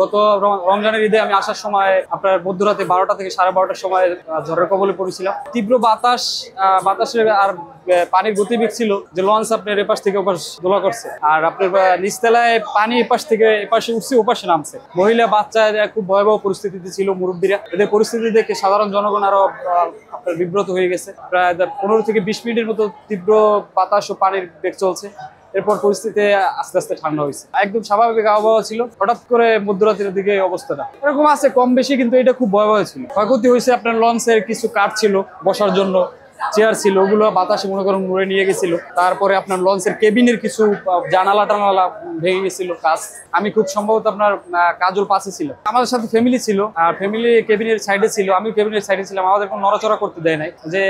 গত রমজানের ঈদে আমি আসার সময় আপনার মধ্যরাতে 12টা থেকে 12:30টার সময় ঝড়ের কবলে পড়েছিলাম। তীব্র বাতাসের আর পানির গতিবেগ ছিল যে লঞ্চ আপনার এপাশ থেকে ওপাশ দোলা করছে, আর আপনার নিচতলায় পানি এপাশ থেকে এপাশে উঠছে ওপাশে নামছে। মহিলা বাচ্চা খুব ভয়াবহ পরিস্থিতিতে ছিল। মুরব্বীরা এদের পরিস্থিতি দেখে সাধারণ জনগণ আরো আপনার বিব্রত হয়ে গেছে। প্রায় 15 থেকে 20 মিনিটের মতো তীব্র বাতাস ও পানির বেগ চলছে। এরপর পরিস্থিতি আস্তে আস্তে ঠান্ডা হয়েছে, একদম স্বাভাবিক আবহাওয়া ছিল। হঠাৎ করে মধ্যরাতের দিকে অবস্থাটা এরকম আছে কম বেশি, কিন্তু এটা খুব ভয়াবহ ছিল। ক্ষয়ক্ষতি হয়েছে আপনার লঞ্চের কিছু কাঠ ছিল বসার জন্য, চেয়ার ছিল, ওগুলো বাতাসে মনে করেন উড়ে নিয়ে গেছিল। তারপরে আপনার লঞ্চের কেবিনের কিছু জানালা টানালা ভেঙে গেছিল কাজ। আমি খুব সম্ভবত আপনার কাজল পাশে ছিল, আমাদের সাথে ফ্যামিলি ছিল, আর ফ্যামিলি কেবিনের সাইডে ছিল, আমি কেবিনের সাইডে ছিলাম। আমাদের কোনো নড়াচড়া করতে দেয় নাই, যে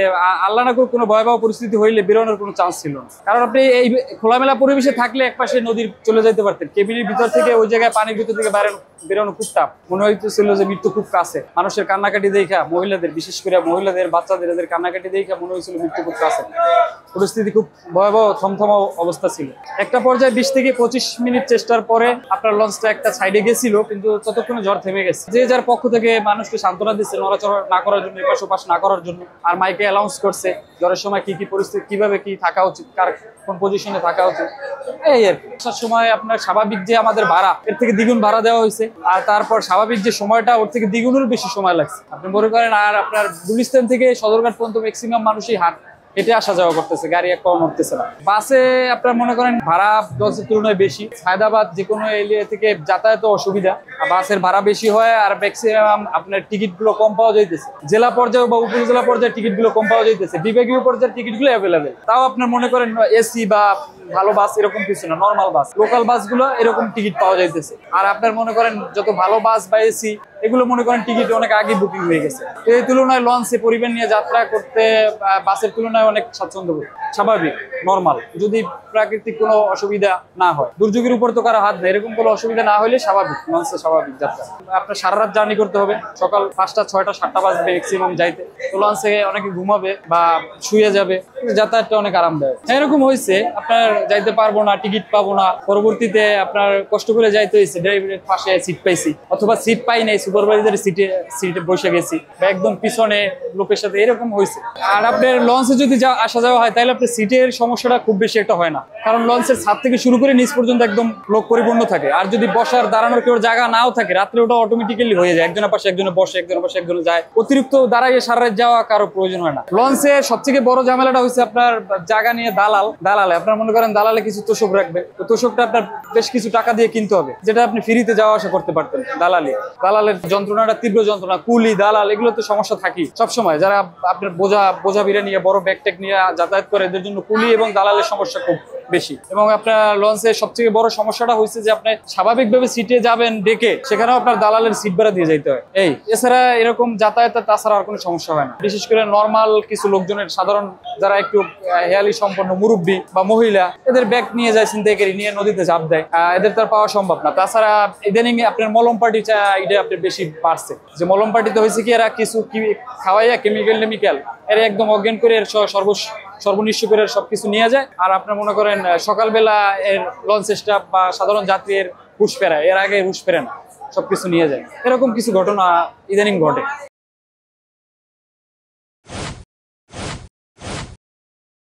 আল্লাহ না করে কোনো ভয়াবহ পরিস্থিতি হইলে বেরোনোর কোনো চান্স ছিল না। কারণ আপনি এই খোলামেলা পরিবেশে থাকলে একপাশে নদীর চলে যেতে পারতেন, কেবিনের ভিতর থেকে ওই জায়গায় পানির ভিতর থেকে বেরোনো খুব টাফ। মনে হইতেছিল যে মৃত্যু খুব কাছে। মানুষের কান্নাকাটি দেখা, মহিলাদের, বিশেষ করে মহিলাদের, বাচ্চাদের, এদের কান্নাকাটি দেখা মনে হয়েছিল মৃত্যু খুব কাছে। পরিস্থিতি খুব ভয়াবহ থমথমা অবস্থা ছিল। একটা পর্যায়ে 20 থেকে 25 মিনিট চেষ্টার পরে আপনার লঞ্চটা একটা সাইডে গেছিল, কিন্তু ততক্ষণে ঝড় থেমে গেছে। যে যার পক্ষ থেকে মানুষকে সান্ত্বনা দিচ্ছে নড়াচড়া না করার জন্য, এপাশ ওপাশ না করার জন্য, আর মাইকে অ্যানাউন্স করছে ঝড়ের সময় কি কি পরিস্থিতি, কিভাবে কি থাকা উচিত, কার কোন পজিশনে থাকা উচিত। এই আর আসার সময় আপনার স্বাভাবিক যে আমাদের ভাড়া, এর থেকে দ্বিগুণ ভাড়া দেওয়া হয়েছে, আর তারপর স্বাভাবিক যে সময়টা, ওর থেকে দ্বিগুণের বেশি সময় লাগছে আপনি মনে করেন। আর আপনার গুলিস্তান থেকে সদরঘাট পর্যন্ত ম্যাক্সিমাম মানুষই হেঁটে আসা যাওয়া করতেছে, গাড়ি এক পাও নড়তেছে না। বাসে আপনার মনে করেন ভাড়া লঞ্চের তুলনায় বেশি। হায়দ্রাবাদ যে কোনো এরিয়া থেকে যাতায়াত অসুবিধা, বাসের ভাড়া বেশি হয়, আর ম্যাক্সিমাম আপনার টিকিট গুলো কম পাওয়া যাইতেছে। জেলা পর্যায়ে বা উপজেলা পর্যায়ে টিকিট গুলো কম পাওয়া যাইতেছে, বিভাগীয় পর্যায়ের টিকিট গুলো অ্যাভেলেবেল। তাও আপনার মনে করেন এসি বা ভালো বাস এরকম কিছু না, নর্মাল বাস, লোকাল বাসগুলো এরকম টিকিট পাওয়া যাইতেছে। আর আপনার মনে করেন যত ভালো বাস বা এসি এগুলো মনে করেন টিকিট অনেক আগে বুকিং হয়ে গেছে। এই তুলনায় লঞ্চে পরিবহন নিয়ে যাত্রা করতে বাসের তুলনায় অনেক স্বাচ্ছন্দ্য, স্বাভাবিক, নর্মাল। যদি প্রাকৃতিক কোনো অসুবিধা না হয়, দুর্যোগের উপর তো কারো হাত নেই, এরকম কোনো অসুবিধা না হলে স্বাভাবিক, লঞ্চে স্বাভাবিক যাত্রা। আপনার সারা রাত জার্নি করতে হবে, সকাল 5টা 6টা 7টা বাজবে ম্যাক্সিমাম যাইতে। তো লঞ্চে অনেকে ঘুমাবে বা শুয়ে যাবে, যাতায়াতটা অনেক আরামদায়ক। এরকম হয়েছে আপনার যাইতে পারবো না, টিকিট পাবো না, পরবর্তীতে আপনার কষ্ট করে যাইতে হয়েছে, ড্রাইভারের পাশে সিট পাইছি, অথবা সিট পাই নাই, সুপারভাইজারের সিটে বসে গেছি, বা একদম পিছনে লোকের সাথে, এরকম হয়েছে। আর আপনার লঞ্চে যদি আসা যাওয়া হয় তাহলে আপনার সিটের সমস্যাটা খুব বেশি একটা হয় না, কারণ লঞ্চের ছাদ থেকে শুরু করে নিচ পর্যন্ত একদম লোক পরিপূর্ণ থাকে। আর যদি বসার দাঁড়ানোর কেউ জায়গা নাও থাকে, রাত্রে ওটা অটোমেটিক্যালি হয়ে যায়, একজনের পাশে একজনে বসে, একজনের পাশে একজনে যায়। অতিরিক্ত দাঁড়াইয়ে সারা রাত যাওয়া কারো প্রয়োজন হয় না। লঞ্চে সবথেকে বড় ঝামেলাটা হচ্ছে আপনার জায়গা নিয়ে দালালে আপনার মনে করেন দালালে কিছু তোষক রাখবে, তো তোষকটা আপনার বেশ কিছু টাকা দিয়ে কিনতে হবে, যেটা আপনি ফ্রিতে যাওয়া আসা করতে পারতেন। দালালের যন্ত্রণাটা তীব্র যন্ত্রণা, কুলি দালাল এগুলো তো সমস্যা থাকি সবসময়। যারা আপনার বোঝা বিরা নিয়ে, বড় ব্যাগ নিয়ে যাতায়াত করে, এদের জন্য কুলি এবং দালালের সমস্যা খুব বেশি। এবং আপনার লঞ্চের সবথেকে বড় সমস্যাটা হয়েছে যে আপনি স্বাভাবিকভাবে সিটে যাবেন ডেকে, সেখানেও আপনার দালালের সিট ভাড়া দিয়ে যাইতে হয়। এছাড়া এরকম যাতায়াত তাছাড়া আর কোনো সমস্যা হয় না। বিশেষ করে নর্মাল কিছু লোকজনের, সাধারণ যারা একটু হেয়ালি সম্পন্ন মুরব্বী বা মহিলা, এদের ব্যাগ নিয়ে যায়, ছিনতাইকারী নিয়ে নদীতে ঝাঁপ দেয়, এদের তার পাওয়া সম্ভব না। তাছাড়া ইদানিং আপনার মলম পার্টি এটা আপনার বেশি বাড়ছে, যে মলম পার্টিতে হয়েছে কি এরা কিছু খাওয়াইয়া কেমিক্যাল এর একদম অজ্ঞান করে এর সর্বনিশ্চ করে সবকিছু নিয়ে যায়। আর আপনার মনে করেন সকালবেলা এর লঞ্চ স্টাফ বা সাধারণ যাত্রীর হুঁশ ফেরায়, এর আগে হুঁশ ফেরে না, সবকিছু নিয়ে যায়। এরকম কিছু ঘটনা ইদানিং ঘটে।